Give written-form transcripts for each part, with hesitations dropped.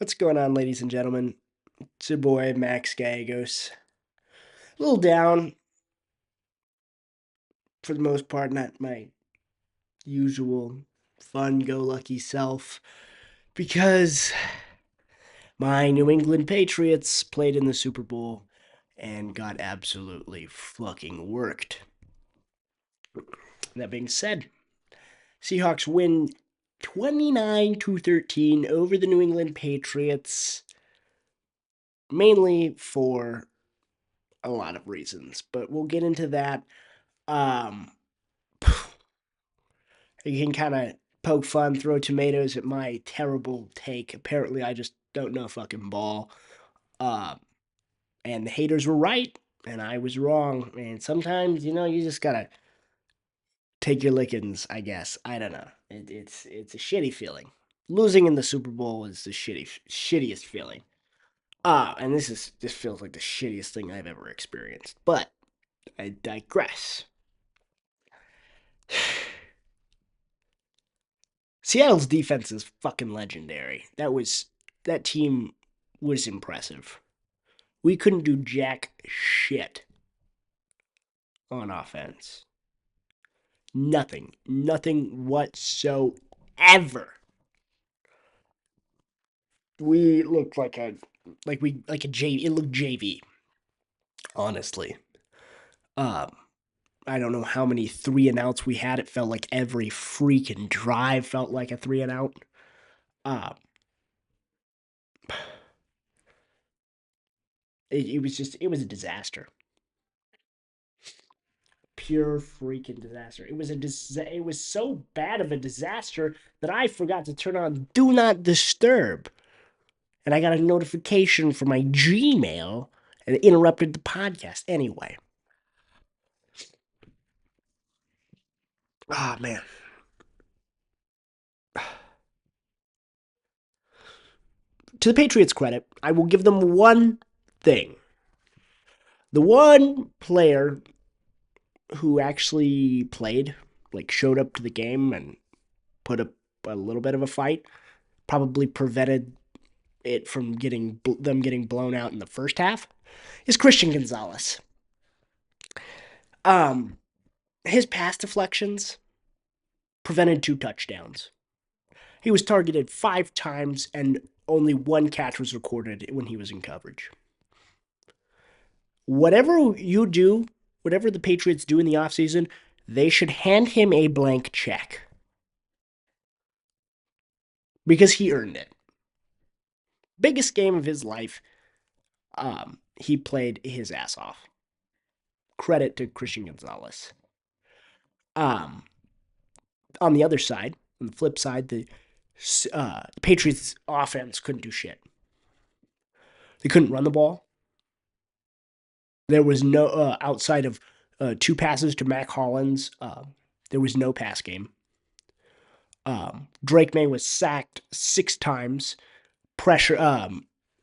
What's going on, ladies and gentlemen? It's your boy, Max Gallegos. A little down for the most part, not my usual fun go lucky self, because my New England Patriots played in the Super Bowl and got absolutely fucking worked. That being said, Seahawks win 29-13 over the New England Patriots, mainly for a lot of reasons, but we'll get into that. Um, you can kind of poke fun, throw tomatoes at my terrible take. Apparently, I just don't know fucking ball. Uh, and the haters were right, and I was wrong. And sometimes, you just gotta take your lickings. I guess I don't know. It's a shitty feeling. Losing in the Super Bowl is the shittiest feeling. And this feels like the shittiest thing I've ever experienced. But I digress. Seattle's defense is fucking legendary. That team was impressive. We couldn't do jack shit on offense. Nothing whatsoever. We looked like a JV. It looked JV, honestly. Um, I don't know how many 3-and-outs we had. It felt like every freaking drive felt like a 3-and-out. Uh, it was a disaster. Pure freaking disaster. It was so bad of a disaster that I forgot to turn on Do Not Disturb. And I got a notification from my Gmail and it interrupted the podcast anyway. Ah, man. To the Patriots' credit, I will give them one thing. The one player who actually played, like showed up to the game and put up a little bit of a fight, probably prevented it from getting blown out in the first half, is Christian Gonzalez. Um, his pass deflections prevented 2 touchdowns. He was targeted 5 times and only 1 catch was recorded when he was in coverage. Whatever you do, whatever the Patriots do in the offseason, they should hand him a blank check. Because he earned it. Biggest game of his life. He played his ass off. Credit to Christian Gonzalez. Um, on the other side, on the flip side, the Patriots offense couldn't do shit. They couldn't run the ball. There was no outside of 2 passes to Mac Hollins. There was no pass game. Drake May was sacked 6 times. Pressure.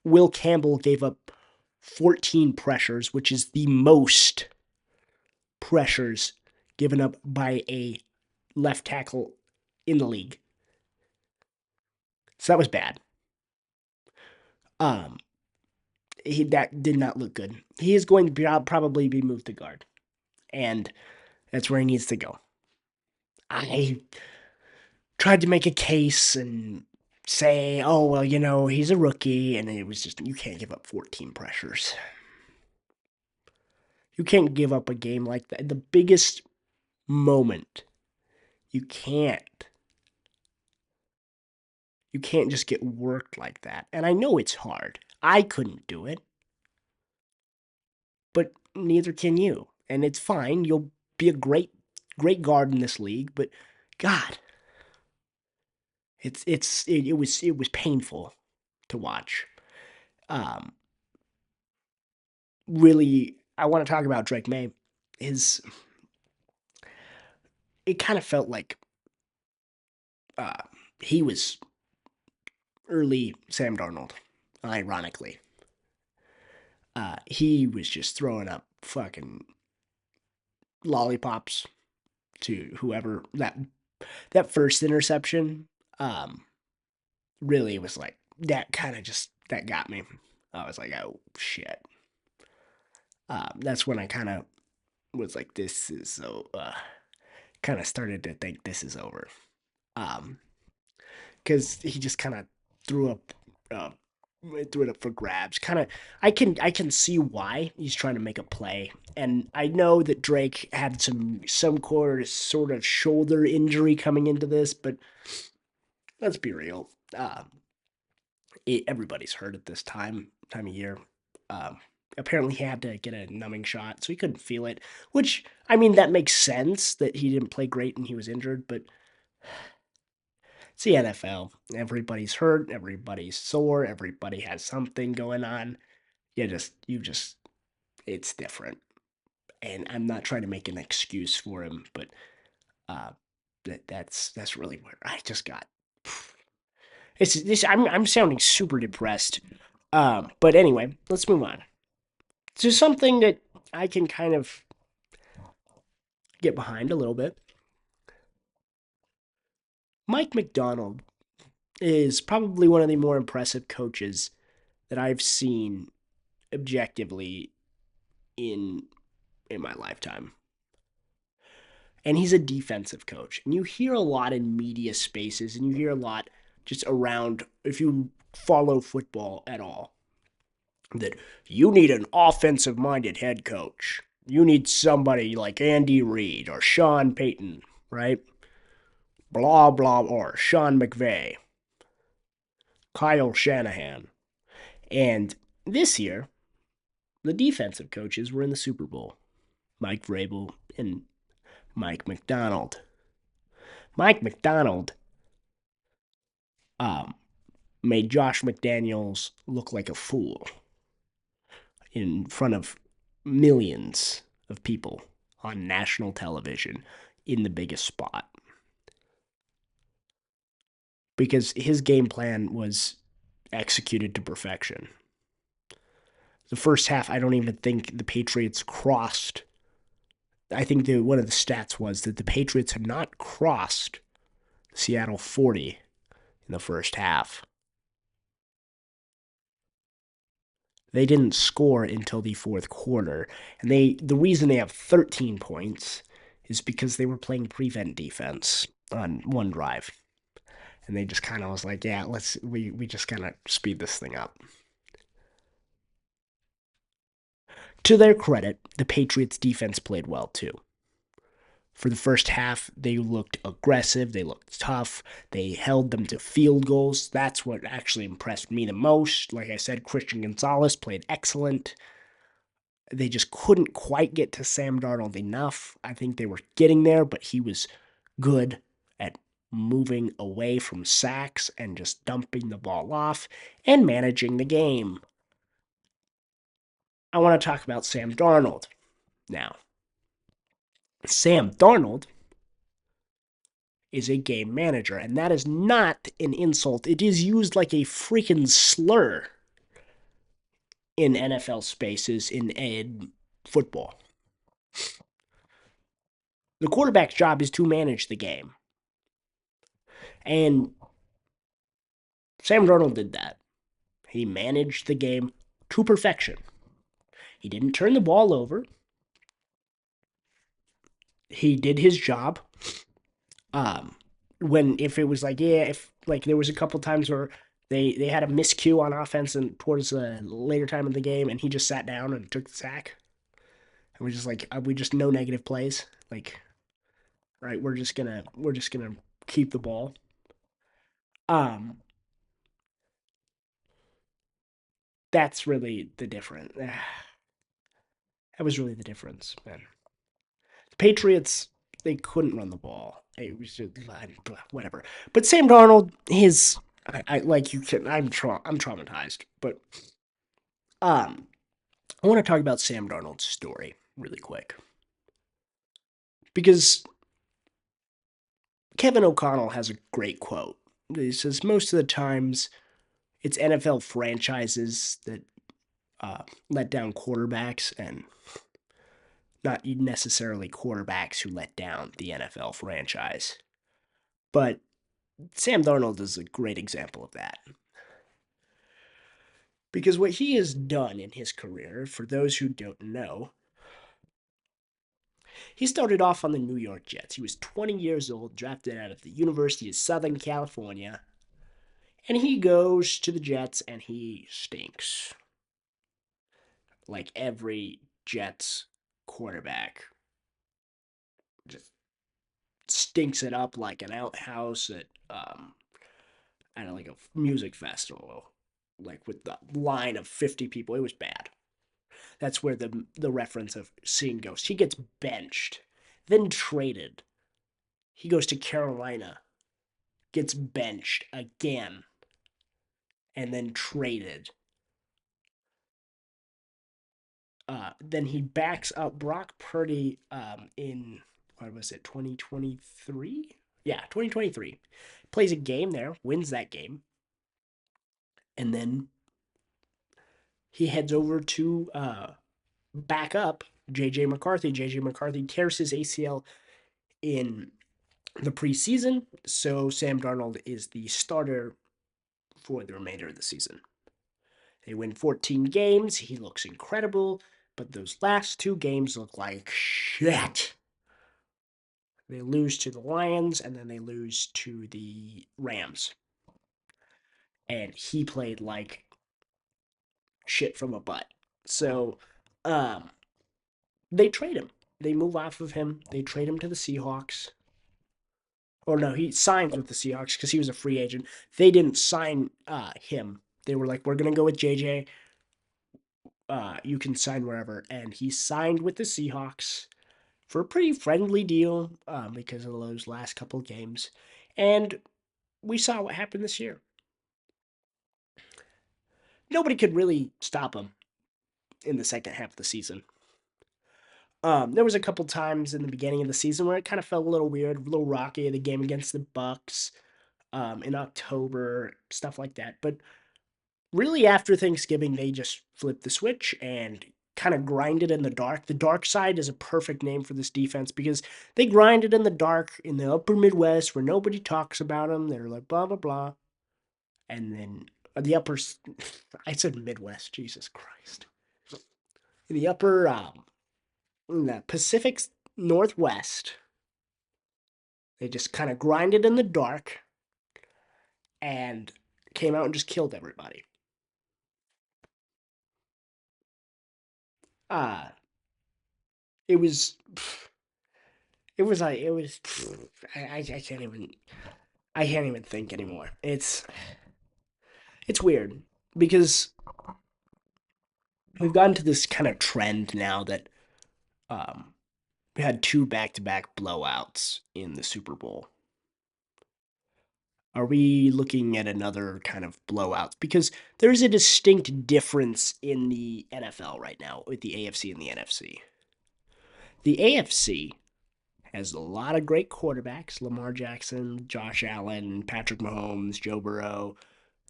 Will Campbell gave up 14 pressures, which is the most pressures given up by a left tackle in the league. So that was bad. That did not look good. He is going to probably be moved to guard, and that's where he needs to go. I tried to make a case and say, oh, well, he's a rookie, and it was just, you can't give up 14 pressures. You can't give up a game like that. The biggest moment, you can't. You can't just get worked like that. And I know it's hard. I couldn't do it. But neither can you. And it's fine. You'll be a great guard in this league, but God, it was painful to watch. Um, really, I want to talk about Drake May. It kind of felt like uh, he was early Sam Darnold, ironically. He was just throwing up fucking lollipops to whoever that first interception. Really was like that kind of just that got me. I was like, oh shit. That's when I kind of was like, this is so. Kind of started to think this is over. Um, because he just kind of threw up, uh, threw it up for grabs. Kind of, I can see why he's trying to make a play, and I know that Drake had some sort of shoulder injury coming into this, but let's be real. Everybody's hurt at this time of year. Um, Apparently he had to get a numbing shot, so he couldn't feel it. Which I mean, that makes sense that he didn't play great and he was injured, but it's the NFL. Everybody's hurt. Everybody's sore. Everybody has something going on. You just, it's different. And I'm not trying to make an excuse for him, but uh, that's really where I just got. It's this. I'm sounding super depressed. But anyway, let's move on to something that I can kind of get behind a little bit. Mike Macdonald is probably one of the more impressive coaches that I've seen objectively in my lifetime. And he's a defensive coach. And you hear a lot in media spaces and you hear a lot just around if you follow football at all that you need an offensive minded head coach. You need somebody like Andy Reid or Sean Payton, right? Blah blah or Sean McVay, Kyle Shanahan. And this year, the defensive coaches were in the Super Bowl. Mike Vrabel and Mike Macdonald. Mike Macdonald um, made Josh McDaniels look like a fool in front of millions of people on national television in the biggest spot. Because his game plan was executed to perfection. The first half, I don't even think the Patriots crossed. I think one of the stats was that the Patriots had not crossed Seattle 40 in the first half. They didn't score until the fourth quarter. And the reason they have 13 points is because they were playing prevent defense on one drive. And they just kind of was like, yeah, we just kind of speed this thing up. To their credit, the Patriots defense played well too. For the first half, they looked aggressive, they looked tough, they held them to field goals. That's what actually impressed me the most. Like I said, Christian Gonzalez played excellent. They just couldn't quite get to Sam Darnold enough. I think they were getting there, but he was good at moving away from sacks and just dumping the ball off and managing the game. I want to talk about Sam Darnold now. Sam Darnold is a game manager, and that is not an insult. It is used like a freaking slur in NFL spaces in football. The quarterback's job is to manage the game. And Sam Darnold did that. He managed the game to perfection. He didn't turn the ball over. He did his job. When if it was like if like there was a couple times where they had a miscue on offense and towards the later time of the game, and he just sat down and took the sack, and we're just like we just no negative plays, like right, we're just gonna keep the ball. Um, that's really the difference. That was really the difference, man. The Patriots, they couldn't run the ball. It was just whatever. But Sam Darnold, I like you can. I'm traumatized, but um, I want to talk about Sam Darnold's story really quick because Kevin O'Connell has a great quote. He says most of the times it's NFL franchises that let down quarterbacks and not necessarily quarterbacks who let down the NFL franchise. But Sam Darnold is a great example of that. Because what he has done in his career, for those who don't know, he started off on the New York Jets. He was 20 years old, drafted out of the University of Southern California, and he goes to the Jets and he stinks. Like every Jets quarterback just stinks it up like an outhouse at like a music festival, like with the line of 50 people. It was bad. That's where the reference of seeing ghosts. He gets benched, then traded. He goes to Carolina, gets benched again, and then traded. Then he backs up Brock Purdy in, what was it, 2023? Yeah, 2023. Plays a game there, wins that game, and then he heads over to back up JJ McCarthy. JJ McCarthy tears his ACL in the preseason, so Sam Darnold is the starter for the remainder of the season. They win 14 games. He looks incredible, but those last two games look like shit. They lose to the Lions and then they lose to the Rams. And he played like shit from a butt. So, um, they trade him. They move off of him. They trade him to the Seahawks. Or no, he signed with the Seahawks because he was a free agent. They didn't sign him. They were like, we're gonna go with JJ. You can sign wherever, and he signed with the Seahawks for a pretty friendly deal because of those last couple of games. And we saw what happened this year. Nobody could really stop him in the second half of the season. There was a couple times in the beginning of the season where it kind of felt a little weird, a little rocky. The game against the Bucks in October, stuff like that. But really, after Thanksgiving, they just flipped the switch and kind of grinded in the dark. The dark side is a perfect name for this defense because they grinded in the dark in the upper Midwest where nobody talks about them. They're like blah blah blah, and then the upper. I said Midwest. Jesus Christ. In the upper, in the Pacific Northwest, they just kind of grinded in the dark and came out and just killed everybody. Uh it was it was like it was I can't even think anymore. It's weird because we've gotten to this kind of trend now that um we had two back-to-back blowouts in the Super Bowl. Are we looking at another kind of blowout? Because there's a distinct difference in the NFL right now with the AFC and the NFC. The AFC has a lot of great quarterbacks: Lamar Jackson, Josh Allen, Patrick Mahomes, Joe Burrow,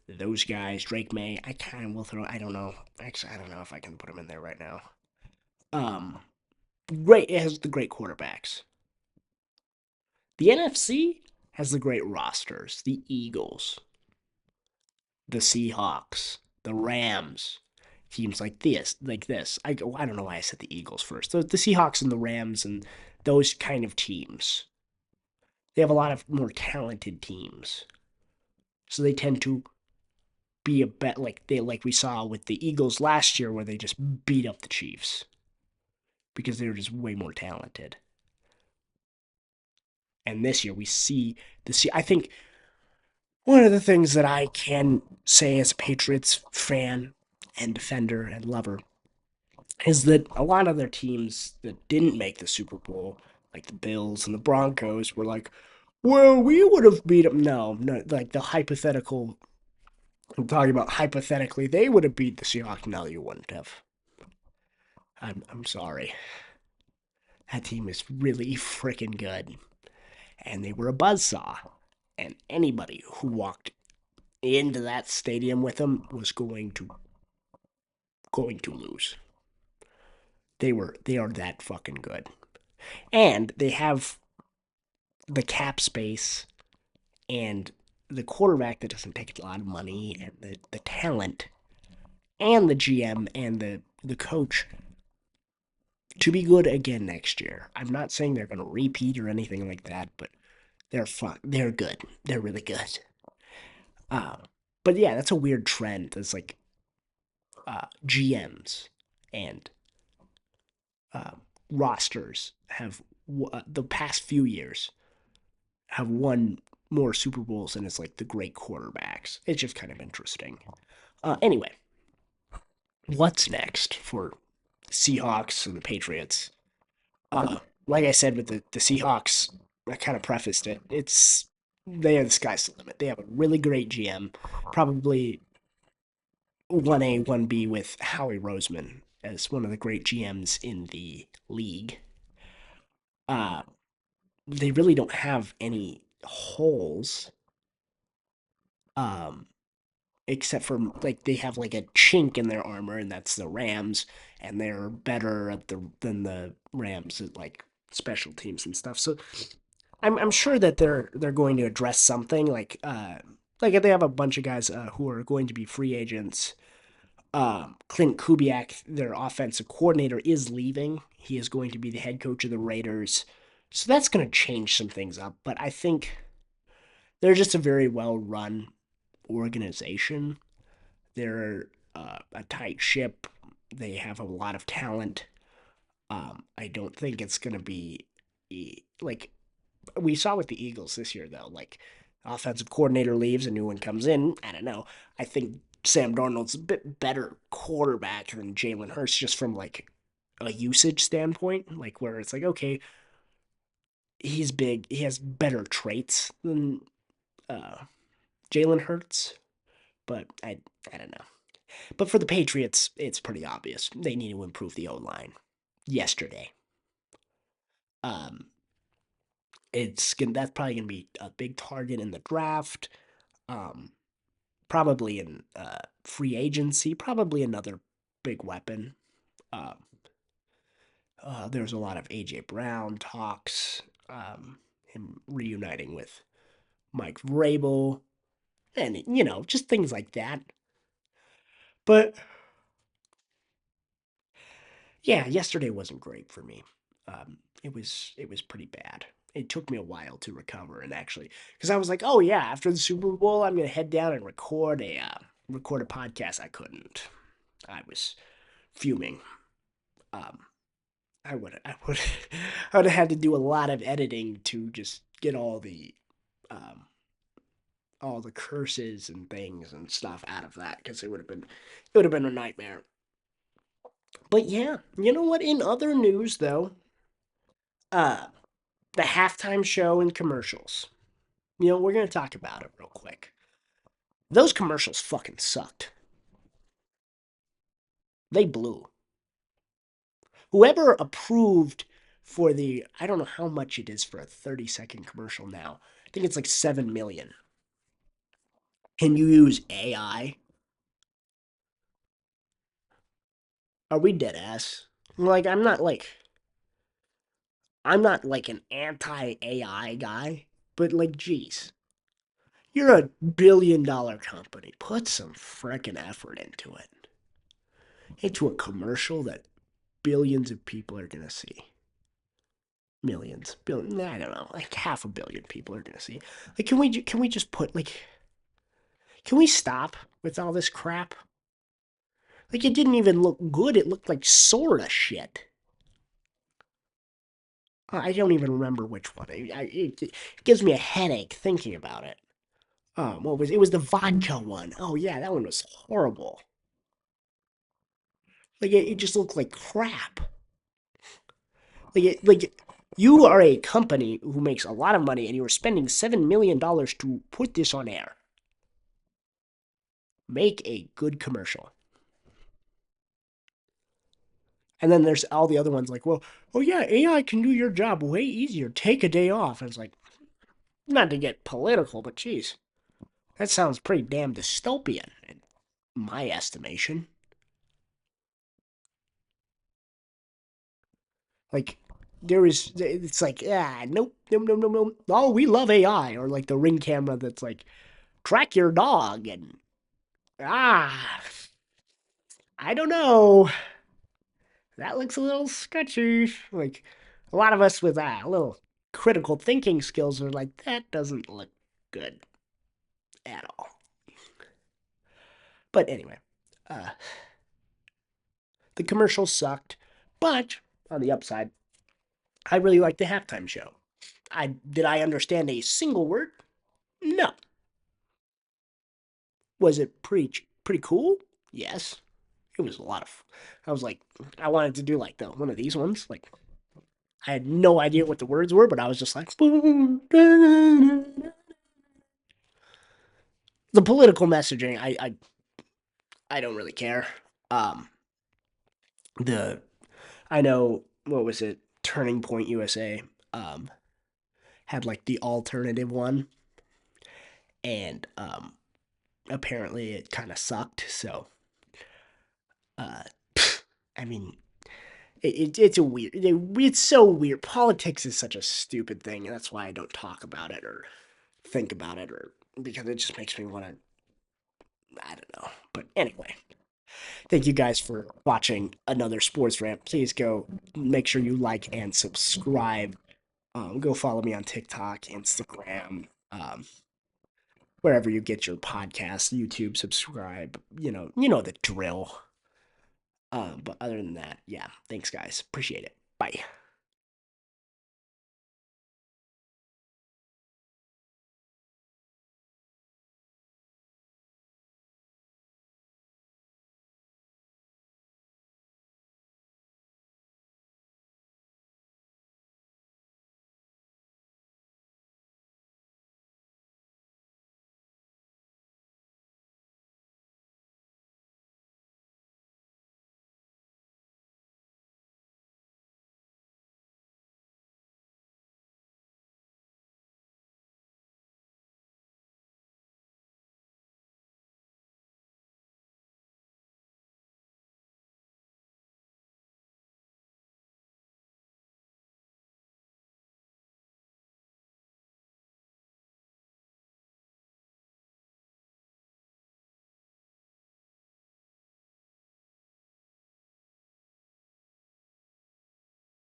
those guys, Drake May. I kind of will throw. I don't know. Actually, I don't know if I can put them in there right now. Um, Great. It has the great quarterbacks. The NFC has the great rosters. The Eagles, the Seahawks, the Rams, teams like this. I don't know why I said the Eagles first. The Seahawks and the Rams and those kind of teams. They have a lot of more talented teams, so they tend to be a bet like we saw with the Eagles last year, where they just beat up the Chiefs because they were just way more talented. And this year we see I think one of the things that I can say as a Patriots fan and defender and lover is that a lot of their teams that didn't make the Super Bowl, like the Bills and the Broncos, were like, well, we would have beat them. No, no, like the hypothetical. I'm talking about hypothetically, they would have beat the Seahawks. No, you wouldn't have. I'm sorry. That team is really freaking good, and they were a buzzsaw. And anybody who walked into that stadium with them was going to lose. They are that fucking good. And they have the cap space and the quarterback that doesn't take a lot of money and the talent and the GM and the coach to be good again next year. I'm not saying they're going to repeat or anything like that, but they're fun. They're good. They're really good. Uh, but yeah, that's a weird trend. It's like GMs and uh, rosters have the past few years have won more Super Bowls than it's like the great quarterbacks. It's just kind of interesting. Anyway, what's next for Seahawks and the Patriots? Like I said with the Seahawks, I kind of prefaced it. They are the sky's the limit. They have a really great GM, probably 1A, 1B with Howie Roseman as one of the great GMs in the league. Uh, they really don't have any holes, um, except for like they have like a chink in their armor, and that's the Rams, and they're better than the Rams at like special teams and stuff. So I'm sure that they're going to address something like they have a bunch of guys who are going to be free agents. Clint Kubiak, their offensive coordinator, is leaving. He is going to be the head coach of the Raiders. So that's going to change some things up. But I think they're just a very well run organization. They're a tight ship. They have a lot of talent. I don't think it's going to be like we saw with the Eagles this year, though. Like, offensive coordinator leaves, a new one comes in. I don't know. I think Sam Darnold's a bit better quarterback than Jalen Hurts, just from like a usage standpoint. Like, where it's like, okay, he's big, he has better traits than uh, Jalen Hurts, but I don't know. But for the Patriots, it's pretty obvious they need to improve the O line. Yesterday, um, that's probably gonna be a big target in the draft. Um, Probably in free agency, probably another big weapon. Um, there's a lot of AJ Brown talks, him reuniting with Mike Vrabel, and just things like that. But yeah, yesterday wasn't great for me. It was pretty bad. It took me a while to recover, and actually, because I was like, oh yeah, after the Super Bowl, I'm gonna head down and record a podcast. I couldn't. I was fuming. Um, I would I would have had to do a lot of editing to just get um, all the curses and things and stuff out of that because it would have been a nightmare. But yeah, you know what? In other news, though, uh, the halftime show and commercials. We're gonna talk about it real quick. Those commercials fucking sucked. They blew. Whoever approved for I don't know how much it is for a 30-second commercial now. I think it's like 7 million. Can you use AI? Are we dead ass? Like I'm not like an anti AI guy, but like geez. You're a billion-dollar company. Put some frickin' effort into it. Into a commercial that billions of people are gonna see. Millions, billion, I don't know, like half a billion people are gonna see. Like, can we just put like, can we stop with all this crap? Like, it didn't even look good. It looked like sorta shit. I don't even remember which one. It gives me a headache thinking about it. What was it? Was the vodka one? Oh yeah, that one was horrible. Like it just looked like crap. Like you are a company who makes a lot of money, and you are spending $7 million to put this on air. Make a good commercial. And then there's all the other ones like, well, oh yeah, AI can do your job way easier. Take a day off. And it's like, not to get political, but geez, that sounds pretty damn dystopian in my estimation. Like, it's like, nope, nope, nope, nope, nope. Oh, we love AI. Or like the Ring camera that's like, track your dog. And, ah, I don't know. That looks a little sketchy. Like, a lot of us with a little critical thinking skills are like, that doesn't look good at all. But anyway, uh, the commercial sucked, but on the upside, I really liked the halftime show. I understand a single word? No. Was it pretty cool? Yes. It was a lot of. I was like, I wanted to do like the one of these ones. Like, I had no idea what the words were, but I was just like, the political messaging. I don't really care. Um, the I know what was it? Turning Point USA had like the alternative one, and apparently it kind of sucked. So uh, I mean, it's a weird. It's so weird. Politics is such a stupid thing, and that's why I don't talk about it or think about it, or because it just makes me want to. I don't know. But anyway, thank you guys for watching another sports rant. Please go make sure you like and subscribe. Go follow me on TikTok, Instagram, wherever you get your podcasts, YouTube. Subscribe. You know the drill. But other than that, yeah. Thanks, guys. Appreciate it. Bye.